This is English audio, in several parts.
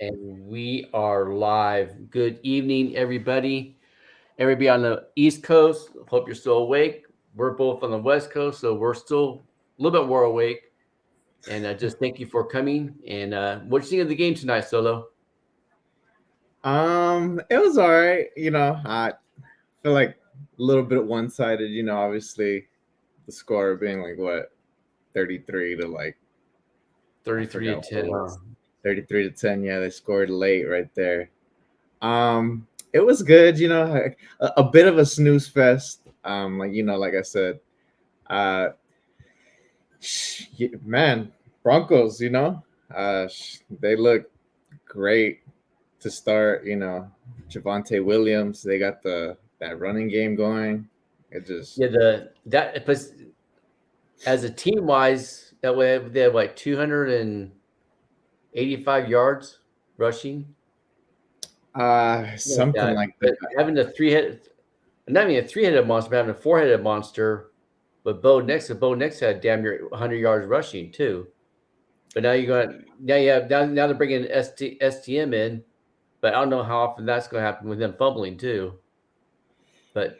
And we are live. Good evening, everybody. Everybody on the East Coast, hope you're still awake. We're both on the West Coast, so we're still a little bit more awake. And just thank you for coming. And what you think of the game tonight, Solo? It was all right. I feel like a little bit one-sided. Obviously the score being like what 33 to like I 33 to forgot what it 10, huh? was. 33-10. Yeah, they scored late right there. It was good. A bit of a snooze fest. Like I said, uh, man, Broncos. They look great to start. Javante Williams. They got that running game going. It just Yeah, but as a team wise, that way they have like 285 yards rushing, like something that. like But that. having a not even a three-headed monster, but having a four-headed monster. But Bo Nix had damn near 100 yards rushing too. But now you have now they're bringing STM in, but I don't know how often that's going to happen with them fumbling too. But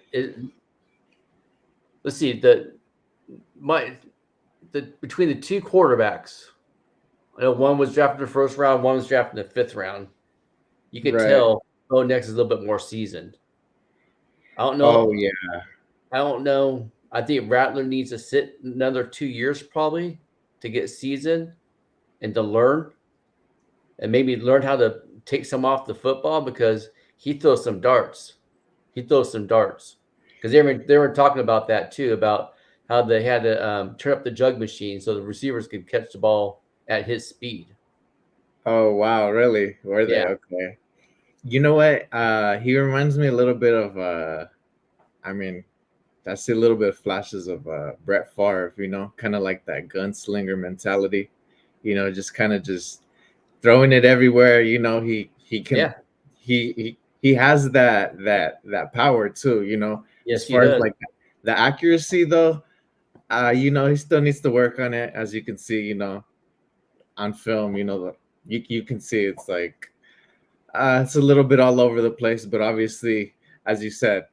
let's see my the between the two quarterbacks. I know one was drafted in the first round, one was drafted in the fifth round. You could Right. tell Bo Nix is a little bit more seasoned. I don't Oh know. yeah. I don't know. I think Rattler needs to sit another 2 years probably to get seasoned and to learn and maybe learn how to take some off the football because he throws some darts. He throws some darts because they were talking about that too about how they had to turn up the jug machine so the receivers could catch the ball at his speed. Oh wow, really? Were they? Yeah, Okay. You know what? He reminds me a little bit of I mean, I see a little bit of flashes of Brett Favre, kind of like that gunslinger mentality, just kind of just throwing it everywhere. He can yeah, he has that power too, as yes, he far as does. like the accuracy though. He still needs to work on it, as you can see, on film. You can see it's like it's a little bit all over the place, but obviously, as you said,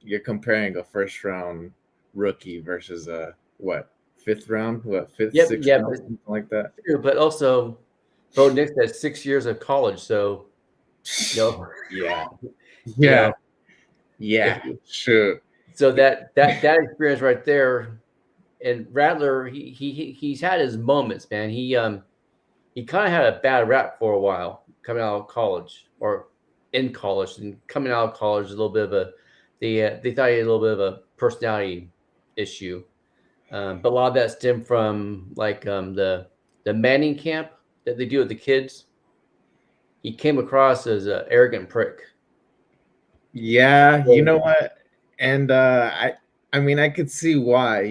you're comparing a first round rookie versus a what fifth round, what fifth, Yep, sixth yeah, round, something like that. but also Bo Nix has 6 years of college, so you know, Yeah, you yeah, know, if yeah, sure. so that experience right there. And Rattler, he's had his moments, man. He kind of had a bad rap for a while coming out of college or in college and coming out of college a little bit of a they thought he had a little bit of a personality issue, but a lot of that stemmed from like the Manning camp that they do with the kids. He came across as an arrogant prick. Yeah, you So, know what? And I mean, I could see why.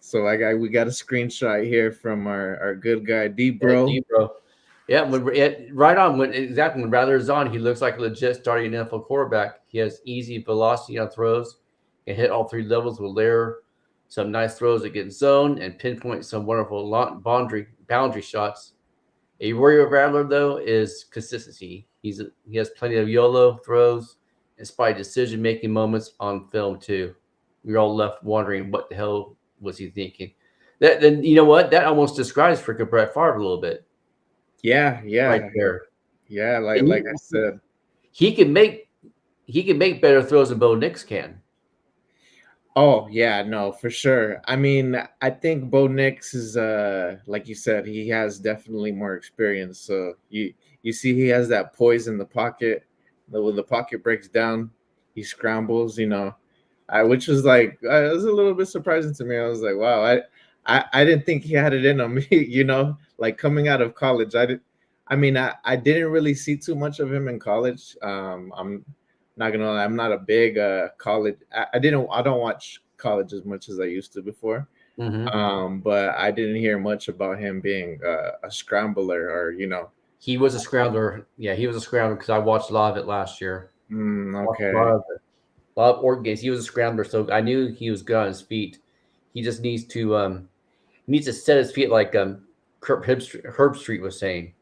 So we got a screenshot here from our good guy D yeah, Bro. Debro. Yeah, right on when exactly when Rattler is on, he looks like a legit starting NFL quarterback. He has easy velocity on throws, can hit all three levels with layer, some nice throws that get zone and pinpoint some wonderful boundary shots. A worry of Rattler though is consistency. He has plenty of YOLO throws and spotty decision making moments on film too. We're all left wondering what the hell was he thinking. That then you know what that almost describes freaking Brett Favre a little bit Yeah, right yeah, there. yeah. Like And like I said. he can make he can make better throws than Bo Nix can. Oh yeah, no, for sure. I mean, I think Bo Nix is like you said, he has definitely more experience. So you see he has that poise in the pocket. When the pocket breaks down, he scrambles, which was like it was a little bit surprising to me. I was like, wow, I didn't think he had it in him, like coming out of college. I mean, I didn't really see too much of him in college. I'm not gonna lie, I'm not a big college. I don't watch college as much as I used to before. Mm-hmm. But I didn't hear much about him being a scrambler or He was a scrambler. Yeah, he was a scrambler because I watched a lot of it last year. Watched a lot okay. of it. A lot of Oregon games. He was a scrambler, so I knew he was good on his feet. He just needs to set his feet like Herb Street was saying.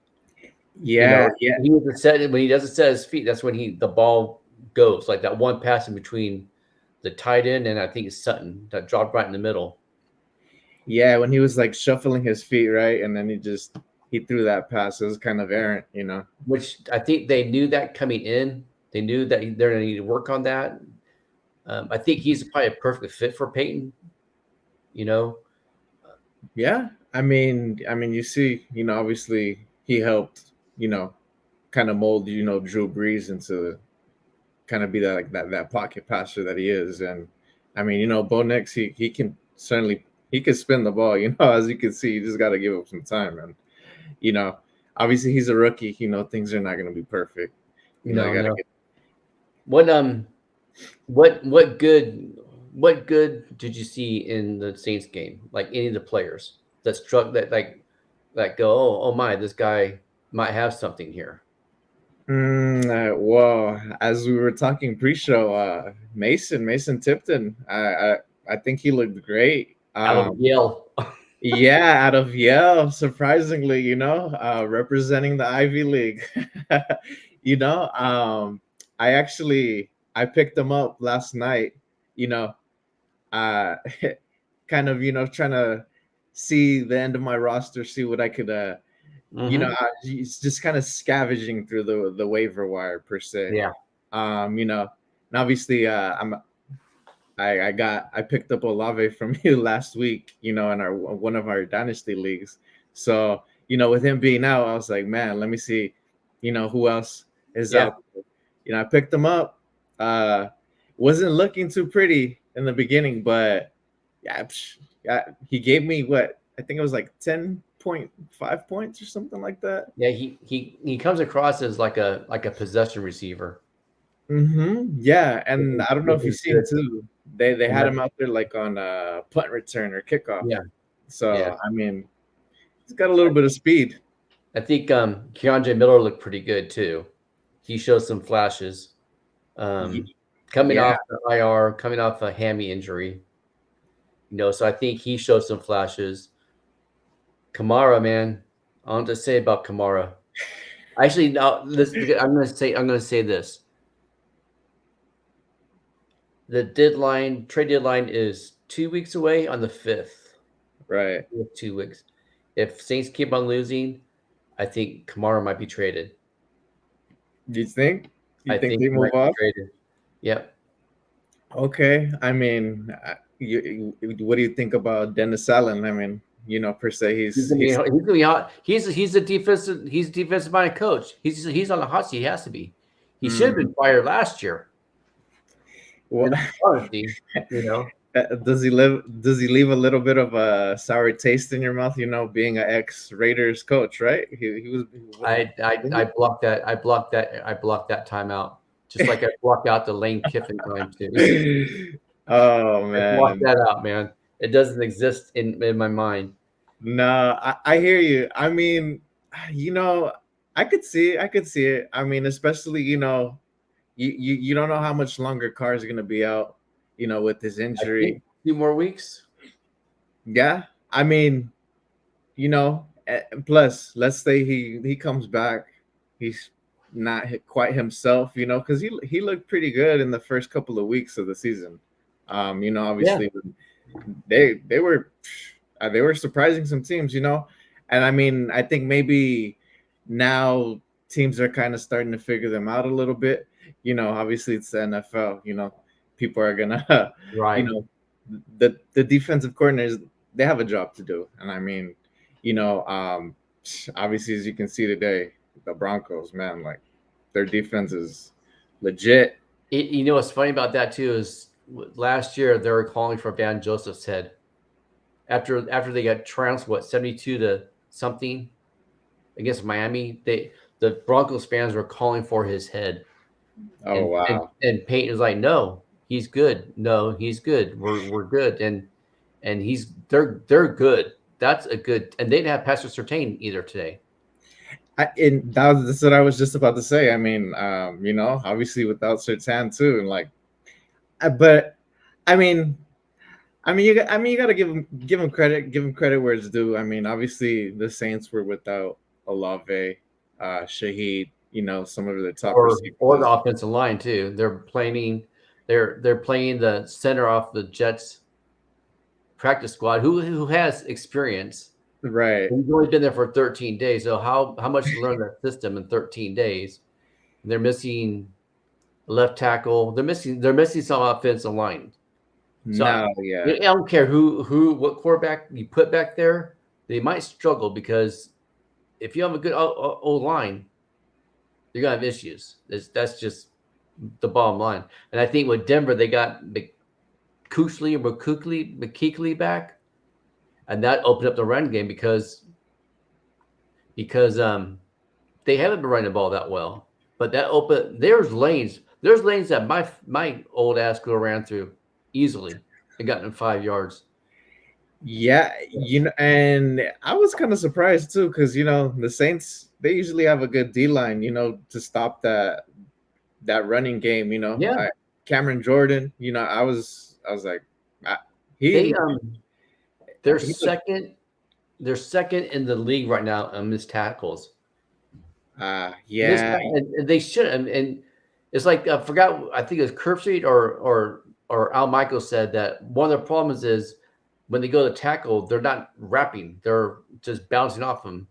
Yeah, yeah, he was set when he doesn't set his feet. That's when the ball goes, like that one pass in between the tight end and I think it's Sutton that dropped right in the middle. yeah. When he was like shuffling his feet, right, and then he threw that pass. It was kind of errant, you know. Which I think they knew that coming in. They knew that they're going to need to work on that. I think he's probably a perfect fit for Peyton. You know, Yeah, I mean, you see, you know, obviously he helped, you know, kind of mold, you know, Drew Brees into kind of be that like that pocket passer that he is. And I mean, you know, Bo Nix, he can certainly he can spin the ball. You know, as you can see, you just got to give him some time. And you know, obviously he's a rookie. You know, things are not going to be perfect. You know, you no, got to no. get. What what good did you see in the Saints game? Like any of the players that struck that go, oh my, this guy might have something here. Well, as we were talking pre-show, Mason Tipton, I think he looked great. Out of Yale. Yeah, out of Yale, surprisingly, you know, representing the Ivy League. You know, I picked him up last night, you know, uh kind of, you know, trying to see the end of my roster, see what I could you know, Mm-hmm. it's just kind of scavenging through the waiver wire per se. Yeah. You know, and obviously I picked up Olave from you last week, you know, in our one of our dynasty leagues. So, you know, with him being out, I was like, man, let me see, you know, who else is Yeah. out there. You know, I picked him up. Uh wasn't looking too pretty in the beginning, but yeah, yeah, he gave me what I think it was like 10.5 points or something like that. Yeah, he comes across as like a possession receiver. Yeah, and I don't know Which if you've is seen good. too. They And had him out there like on punt return or kickoff. yeah, yeah. So I mean, he's got a little bit of speed. I think Keandre Miller looked pretty good too. He showed some flashes. Um, coming Yeah, off the IR, coming off a hammy injury, so I think he showed some flashes. Kamara, man, I want to say about Kamara. Actually, no, I'm gonna say this. The trade deadline is 2 weeks away on the 5th. right. 2 weeks. If Saints keep on losing, I think Kamara might be traded. Do you think? You I think think they he move might be off? traded. Yep. Okay. I mean, what do you think about Dennis Allen? I mean, you know, per se, He's gonna be hot. He's a defensive minded coach. He's on the hot seat. He has to be. He should have mm, been fired last year. what, In all honesty, you know. does he leave a little bit of a sour taste in your mouth? You know, being an ex Raiders coach, right? He was. I blocked that. I blocked that timeout. Just like I blocked out the Lane Kiffin time too. Oh I blocked man, that out, man. It doesn't exist in my mind. no, I hear you. I mean, you know, I could see it. I mean, especially, you know, you don't know how much longer Carr's gonna be out, you know, with his I think injury. 2 more weeks. Yeah, I mean, you know, plus let's say he comes back, he's not quite himself, you know, because he looked pretty good in the first couple of weeks of the season. You know, Yeah. obviously they were they were surprising some teams, you know, and I mean, I think maybe now teams are kind of starting to figure them out a little bit. You know, obviously it's the NFL. You know, people are gonna, you Right. know, the defensive coordinators, they have a job to do, and I mean, you know, obviously as you can see today, the Broncos, man, like their defense is legit. What's funny about that too is last year they were calling for Van Joseph's head after they got trounced 72 to something against Miami. The Broncos fans were calling for his head, Oh wow. and Peyton was like, "No, he's good. No, he's good. We're good." And they're good. That's a good. And they didn't have Pastor Sertain either today. And that's what I was just about to say. I mean, you know, obviously without Sertan too, and like, but I mean, you got to give him credit where it's due. I mean, obviously the Saints were without Olave. Shaheed, some of the top or the receivers. offensive line too. They're playing the center off the Jets practice squad who has experience. Right. He's only been there for 13 days. So how much to learn that system in 13 days? They're missing left tackle. They're missing some offensive line. So I No, yeah. don't care what quarterback you put back there, they might struggle because if you have a good old line, you're gonna have issues. That's just the bottom line. And I think with Denver, they got McKeekley back, and that opened up the run game because they haven't been running the ball that well. But that open there's lanes that my old ass could have ran through easily and gotten in 5 yards. Yeah, and I was kind of surprised too, because the Saints, they usually have a good D line, to stop that running game. Yeah. Cameron Jordan, I was like, They they're he- second in the league right now on missed tackles. yeah, And they should. And it's like I forgot. I think it was Curb Street or Al Michael said that one of the problems is when they go to tackle, they're not wrapping; they're just bouncing off them.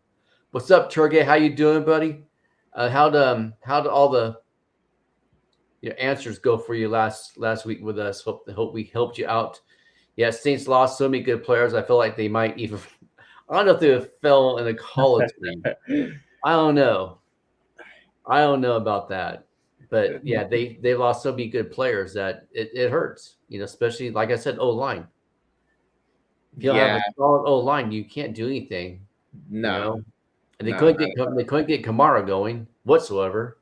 What's up, Turgay? How you doing, buddy? How did all the answers go for you last week with us? Hope we helped you out. Yeah, Saints lost so many good players. I feel like they might even. I don't know if they fell in the college league. I don't know about that, but yeah, they lost so many good players that it hurts. Especially like I said, O-line. If you don't have a solid O-line, you can't do anything. no. And they couldn't get Kamara going whatsoever.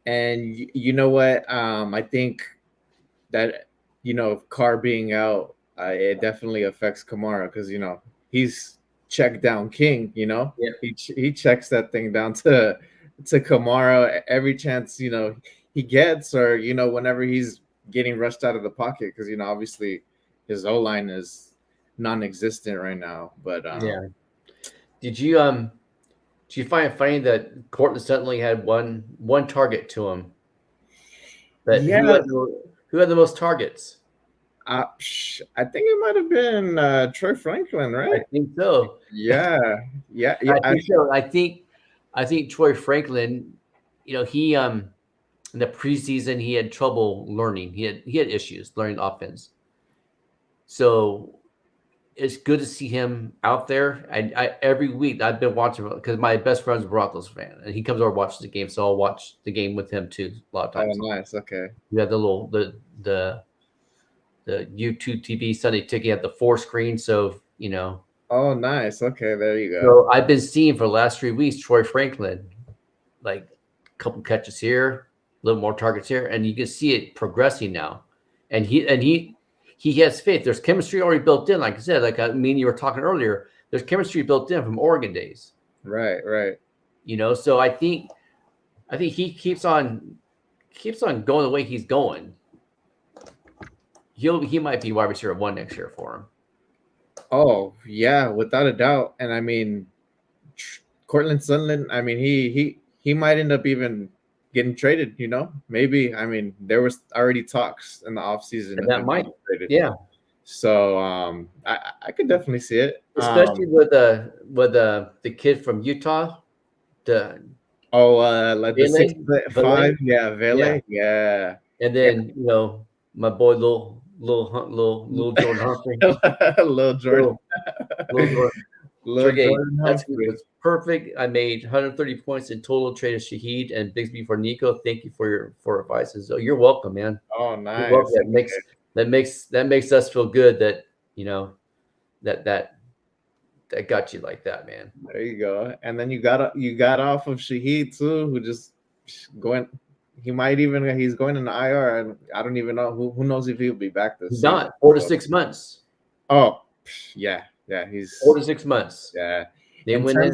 And you know what? I think that Carr being out, it definitely affects Kamara because he's check down king. Yeah. He checks that thing down to Kamara every chance he gets, or whenever he's getting rushed out of the pocket, because obviously his O line is non-existent right now. But yeah. Did you find it funny that Cortland Sutton had one target to him? But yeah, who had the most targets? I think it might have been Troy Franklin, right? I think so. Yeah. I think so. I think Troy Franklin, he in the preseason he had trouble learning. He had issues learning offense. So it's good to see him out there. And every week I've been watching because my best friend's a Broncos fan, and he comes over and watches the game. So I'll watch the game with him too a lot of times. Oh, nice. Okay. You have the YouTube TV Sunday Ticket at the 4 screen. So Oh, nice. Okay, there you go. So I've been seeing for the last 3 weeks Troy Franklin, like a couple catches here, a little more targets here, and you can see it progressing now. And he has faith. There's chemistry already built in, like I said. Like you were talking earlier. There's chemistry built in from Oregon days. Right. So I think he keeps on going the way he's going. He might be wide receiver 1 next year for him. Oh yeah, without a doubt. And I mean, Cortland Sutton, I mean, he might end up even getting traded. Maybe. I mean, there was already talks in the offseason that might traded. Yeah. So I could definitely see it, especially with the kid from Utah. Like the 6'5", yeah, Vele, yeah. And then my boy little Jordan Humphrey, little Jordan Humphrey was perfect. I made 130 points in total. Traded Shaheed and Bigsby for Nico. Thank you for your advice. So you're welcome, man. Oh, nice. That makes us feel good that that got you like that, man. There you go. And then you got off of Shaheed too, who just going. He's going in the IR, and I don't even know who knows if he'll be back this season. Not 4 to 6 months. Oh, yeah, he's 4 to 6 months. Yeah, they went in.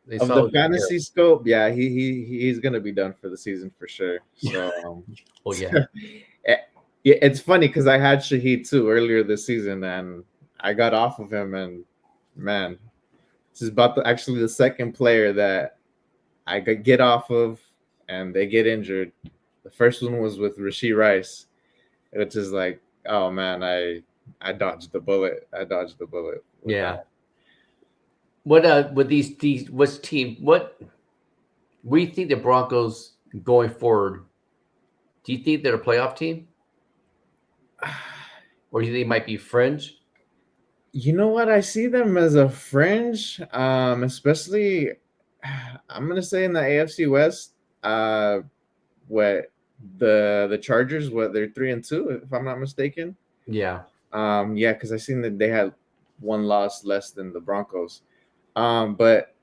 They saw the fantasy scope. Yeah, he's gonna be done for the season for sure. So, oh yeah. It's funny because I had Shaheed too earlier this season, and I got off of him, and man, this is actually the second player that I could get off of, and they get injured. The first one was with Rashee Rice, which is like, oh man, I dodged the bullet. I dodged the bullet with Yeah. that. What with these what's team what we think the Broncos going forward? Do you think they're a playoff team, or do you think they might be fringe? You know what? I see them as a fringe, especially I'm gonna say in the AFC West. What the Chargers? What they're 3-2, if I'm not mistaken. Yeah, Yeah, because I seen that they had one loss less than the Broncos. But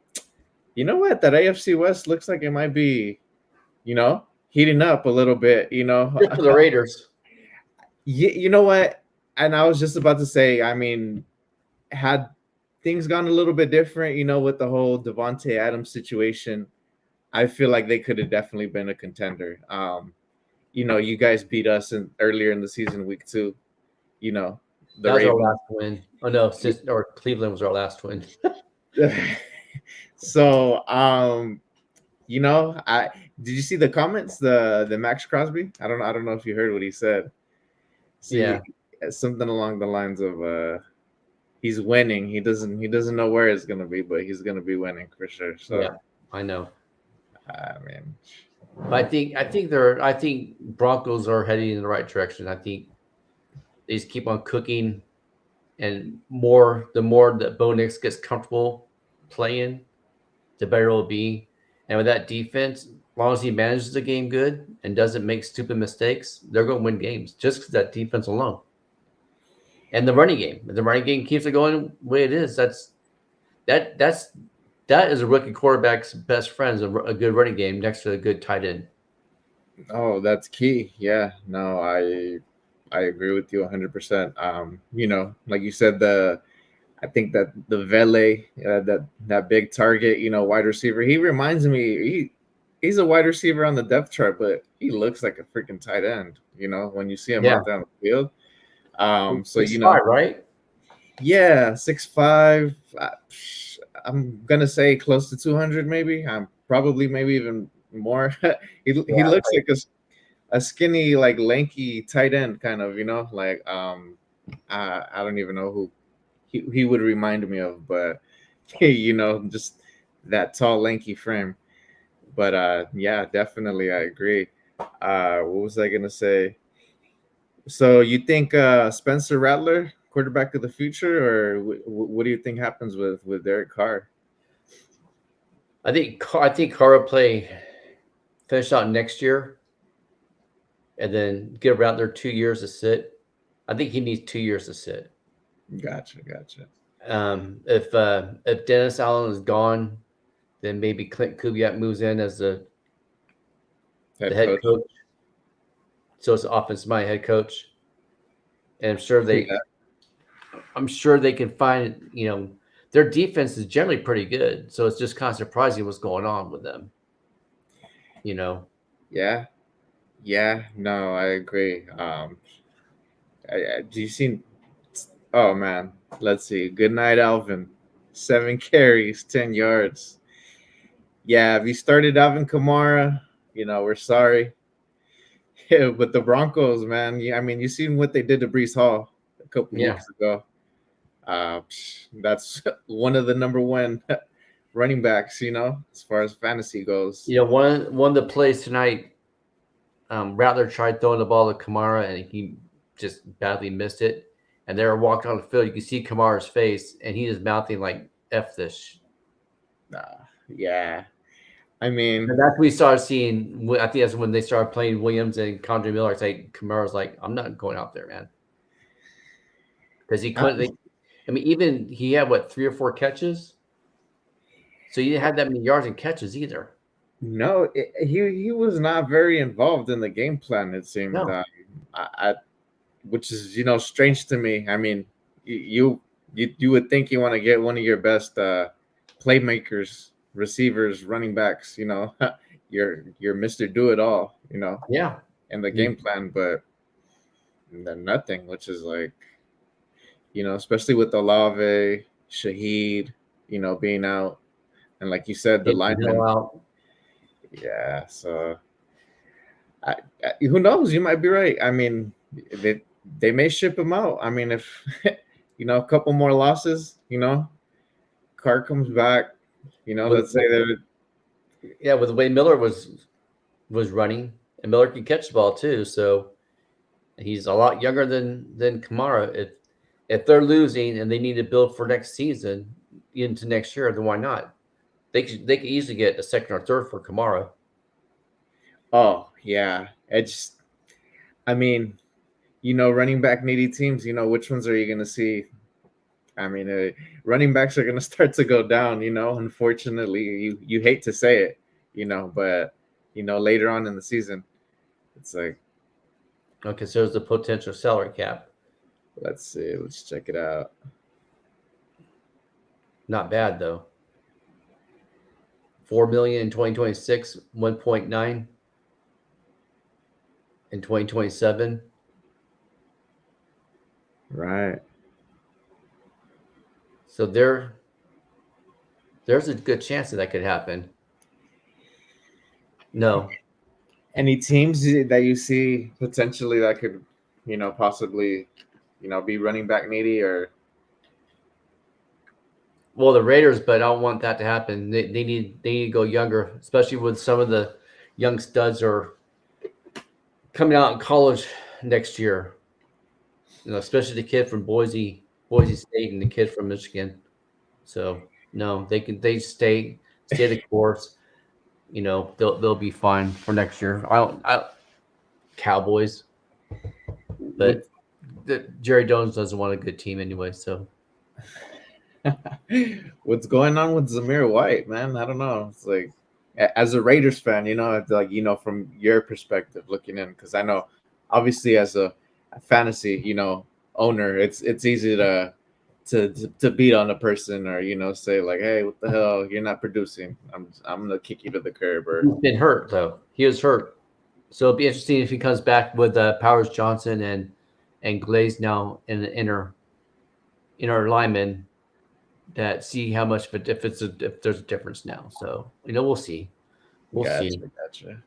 you know what? That AFC West looks like it might be, heating up a little bit. just for the Raiders. You know what? And I was just about to say, I mean, had things gone a little bit different, with the whole Devontae Adams situation, I feel like they could have definitely been a contender. You guys beat us earlier in the season, week 2. The That was our Ravens. last win. Oh no, or Cleveland was our last win. So, I did you see the comments, the Max Crosby? I don't know if you heard what he said. See, Yeah. something along the lines of he's winning. He doesn't know where it's gonna be, but he's gonna be winning for sure. So Yeah, I know. I mean, But I think Broncos are heading in the right direction. I think they just keep on cooking, and the more that Bo Nix gets comfortable playing, the better it'll be. And with that defense, as long as he manages the game good and doesn't make stupid mistakes, they're going to win games just because that defense alone. And the running game, if the running game keeps it going the way it is, that is a rookie quarterback's best friend, a good running game next to a good tight end. oh, that's key. Yeah, no, I agree with you 100%. Like you said, I think that the Vele, that big target, wide receiver, he reminds me, he's a wide receiver on the depth chart, but he looks like a freaking tight end, when you see him out there on the field. So 6'5", right? Yeah, 6'5". I'm gonna say close to 200, maybe. I'm probably maybe even more. He looks like a skinny, like lanky tight end, kind of, like I don't even know who he would remind me of, but just that tall, lanky frame. But yeah, definitely, I agree. What was I gonna say? So you think Spencer Rattler, quarterback of the future, or what do you think happens with Derek Carr? I think Carr will finish out next year, and then get around there 2 years to sit. I think he needs 2 years to sit. Gotcha. If Dennis Allen is gone, then maybe Clint Kubiak moves in as the head coach. So it's offensive minded head coach, and I'm sure they can find. Their defense is generally pretty good, so it's just kind of surprising what's going on with them. Yeah. No, I agree. Do you see? Oh man, let's see. Good night, Alvin. 7 carries, 10 yards. Yeah, if you started Alvin Kamara, we're sorry. Yeah, but the Broncos, man. I mean, you seen what they did to Breece Hall a couple weeks ago. That's one of the number one running backs, as far as fantasy goes. One of the plays tonight, Rattler tried throwing the ball to Kamara, and he just badly missed it. And they were walking on the field. You can see Kamara's face, and he is mouthing like "F this." Yeah. I mean, and that's what we started seeing. I think that's when they started playing Williams and Condre Miller. It's like Kamara's like, "I'm not going out there, man," because he couldn't. Even he had 3 or 4 catches, so he didn't have that many yards and catches either. No, he was not very involved in the game plan. It seemed, No. which is strange to me. I mean, you would think you want to get one of your best playmakers, receivers, running backs. You're Mr. Do It All. Yeah. In the game plan, but then nothing. Which is like, especially with Olave, Shaheed, being out, and like you said, the linemen. Yeah. So who knows? You might be right. I mean, they may ship him out. I mean, if a couple more losses, Carr comes back. With Let's say that. with the way Miller was running, and Miller can catch the ball too. So he's a lot younger than Kamara. If they're losing and they need to build for next season into next year, then why not? They could easily get a second or third for Kamara. Oh yeah, I mean, running back needy teams. Which ones are you going to see? I mean, running backs are going to start to go down. Unfortunately, you hate to say it, but later on in the season, it's like, Okay, so there's the potential salary cap. let's see, let's check it out. Not bad though. 4 million in 2026, 1.9 in 2027. Right. So there's a good chance that could happen. No. Any teams that you see potentially that could, possibly, be running back needy or? Well, the Raiders, but I don't want that to happen. They need to go younger, especially with some of the young studs are coming out in college next year. Especially the kid from Boise State and the kid from Michigan. So no, they stay the course. They'll be fine for next year. Cowboys, but Jerry Jones doesn't want a good team anyway. So what's going on with Zamir White, man? I don't know. It's like, as a Raiders fan, it's like, from your perspective looking in, because I know obviously as a fantasy, owner, it's easy to beat on a person or say like, hey, what the hell, you're not producing. I'm gonna kick you to the curb. Or he's been hurt though. He was hurt, so it'll be interesting if he comes back with Powers Johnson and Glaze now in the inner lineman. That see how much of a if there's a difference now. So we'll see. Gotcha.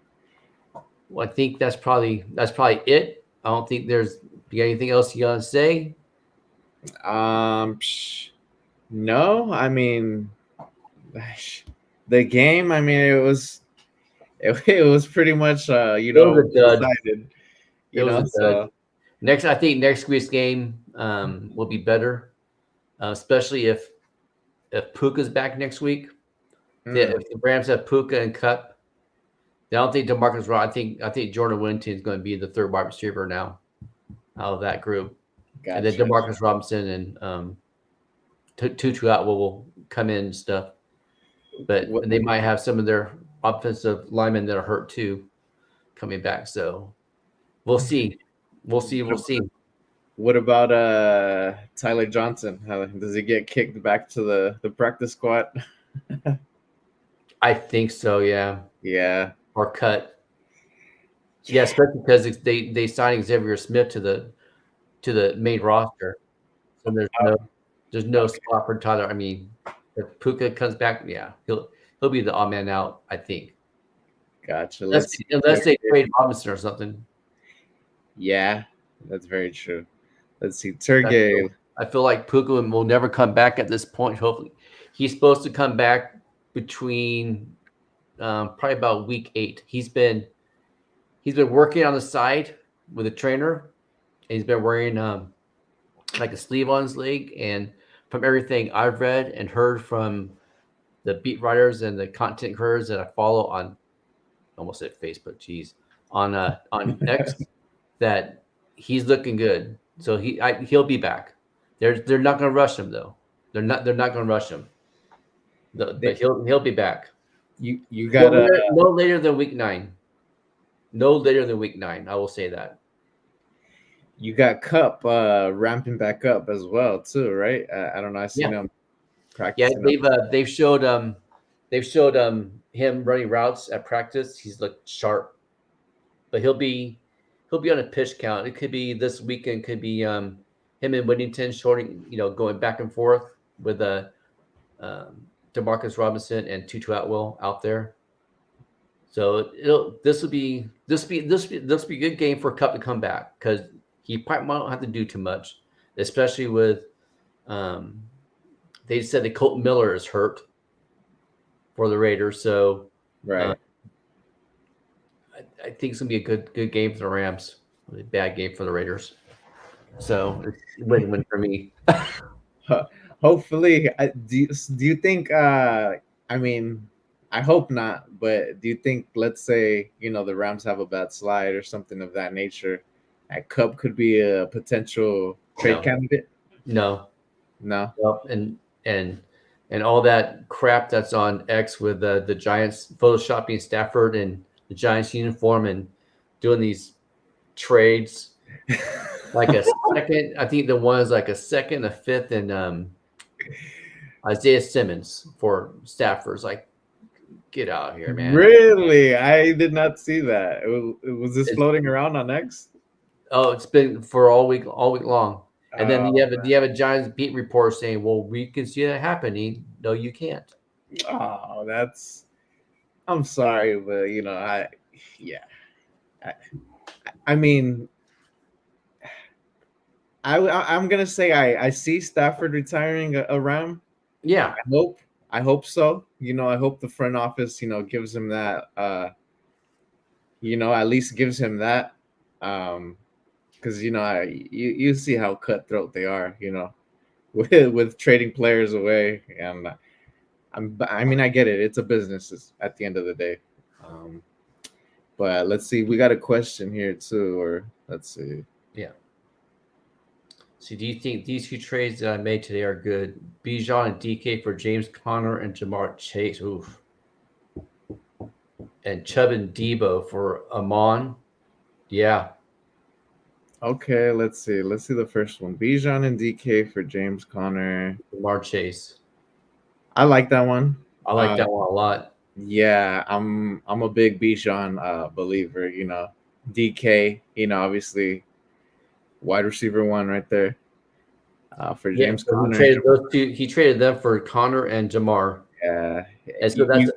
Well, I think that's probably it. I don't think you got anything else you gotta say. No, I mean, the game. I mean, it was pretty much decided. So I think next week's game will be better, especially if Puka's back next week. If the Rams have Puka and Cup, I don't think DeMarcus Robinson. I think Jordan Whittington is going to be the third wide receiver now out of that group. Gotcha. And then DeMarcus Robinson and Tutu Atwell will come in and stuff. But they might have some of their offensive linemen that are hurt too coming back. So we'll see. We'll see. What about Tyler Johnson? Does he get kicked back to the practice squad? I think so, yeah. Yeah. Or cut. Yeah, especially because they signed Xavier Smith to the main roster. So there's no spot for Tyler. I mean, if Puka comes back, yeah, he'll be the odd man out, I think. Gotcha. Unless they trade Robinson or something. Yeah, that's very true. Let's see. Turgay. I feel like Puka will never come back at this point. Hopefully, he's supposed to come back between probably about week 8. He's been working on the side with a trainer. And he's been wearing like a sleeve on his leg. And from everything I've read and heard from the beat writers and the content creators that I follow on, almost said Facebook, on X, that he's looking good. So he'll be back. They're not going to rush him though. They're not going to rush him. But he'll be back. You got no later than week 9. No later than week 9. I will say that. You got Cup ramping back up as well too, right? I don't know. I seen him practicing. Yeah, they've showed him running routes at practice. He's looked sharp, but he'll be on a pitch count. It could be this weekend. Could be him and Whittington shorting, going back and forth with DeMarcus Robinson and Tutu Atwell out there. So this will be a good game for Cup to come back because he probably won't have to do too much, especially with um, they said that Colton Miller is hurt for the Raiders. So uh, Right. I think it's gonna be a good game for the Rams. A bad game for the Raiders. So it's win-win for me. Hopefully, do you think? I mean, I hope not. But do you think? Let's say the Rams have a bad slide or something of that nature. That Cub could be a potential trade No, candidate. no, No. no, and all that crap that's on X with the Giants photoshopping Stafford and the Giants uniform and doing these trades like a second. I think the one is like a second, a fifth, and Isaiah Simmons for Stafford's like, get out of here, man. Really, I did not see that. Was this It's, floating around on X? oh, it's been for all week long. And then Oh, you have a Giants beat report saying, "Well, we can see that happening." No, you can't. oh, that's. I'm sorry, but yeah. I, I mean, I'm gonna say I see Stafford retiring a Ram. Yeah, I hope so. I hope the front office gives him that. At least gives him that. Because you see how cutthroat they are. With trading players away, and I mean I get it. It's a business at the end of the day. Um, but let's see. We got a question here too, or let's see. yeah. So, do you think these two trades that I made today are good? Bijan and DK for James Conner and Jamar Chase. Oof. And Chubb and Debo for Amon. Yeah. Okay, let's see. Let's see the first one. Bijan and DK for James Conner. Jamar Chase. I like that one. I like that one a lot. Yeah, I'm a big Bijan believer. DK. Obviously wide receiver one right there. For Yeah, James so he Conner. traded those two. He traded them for Connor and Jamar. Yeah, And so that's an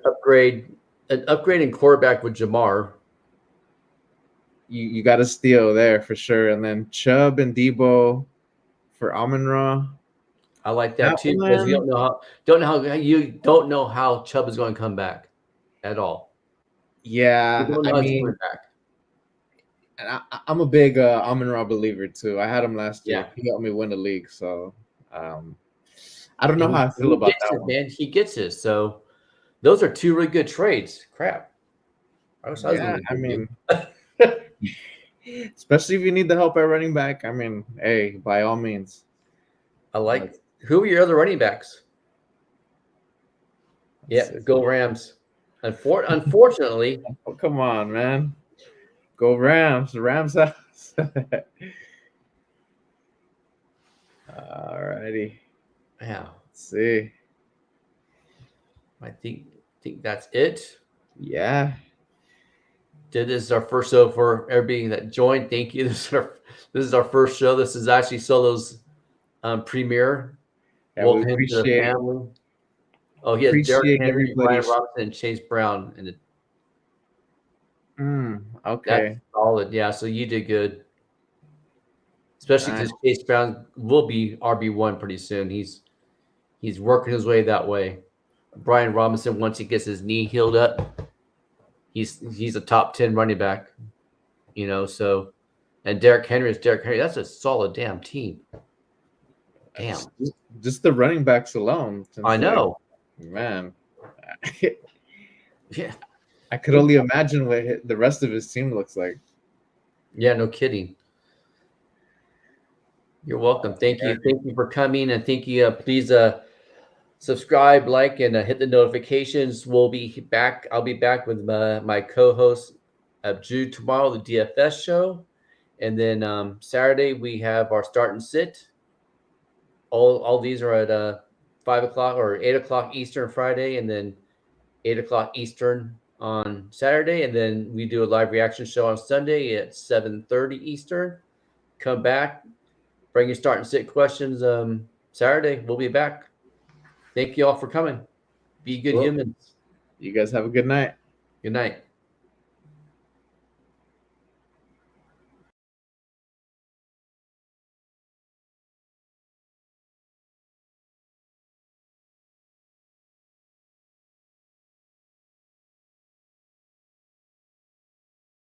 upgrade in quarterback with Jamar. you got to steal there for sure. And then Chubb and Debo for Amon-Ra. I like that That too because you one, you don't know how Chubb is going to come back at all. You yeah. don't know I how he's coming mean, back. and I'm a big Amon-Ra believer too. I had him last Yeah, year. He helped me win the league. So um, I don't know and how I feel he about gets that it, one. man. He gets it. So those are two really good trades. Crap. I wish I was Yeah, going I to mean, do. especially if you need the help at running back. I mean, hey, by all means. I like. Who are your other running backs? Let's Yeah, see. go Rams. Unfortunately, Oh, come on, man. Go Rams. Rams house. Alrighty. yeah, Let's see. I think that's it. Yeah. This is our first show for everybody that joined. Thank you. This is our first show. This is actually Solo's premiere. Yeah, we Welcome him to the appreciate family. Oh, he has Derrick Henry, everybody. Brian Robinson, and Chase Brown, and that's Okay. solid. Yeah, so you did good, especially Nice. because Chase Brown will be RB1 pretty soon. He's working his way that way. Brian Robinson, once he gets his knee healed up, he's a top 10 running back. So and Derrick Henry is Derrick Henry. That's a solid damn team. Damn. Just the running backs alone. I know. Man. Yeah. I could only imagine what the rest of his team looks like. Yeah, no kidding. You're welcome. Thank you. Thank you for coming, and thank you. Please subscribe, like, and hit the notifications. We'll be back. I'll be back with my co-host Jude tomorrow, the DFS show, and then Saturday we have our start and sit. All these are at 5 o'clock or 8 o'clock Eastern Friday, and then 8 o'clock Eastern on Saturday, and then we do a live reaction show on Sunday at 7:30 Eastern. Come back, bring your start and sit questions. Saturday we'll be back. Thank you all for coming. Be good humans. You guys have a good night. Good night.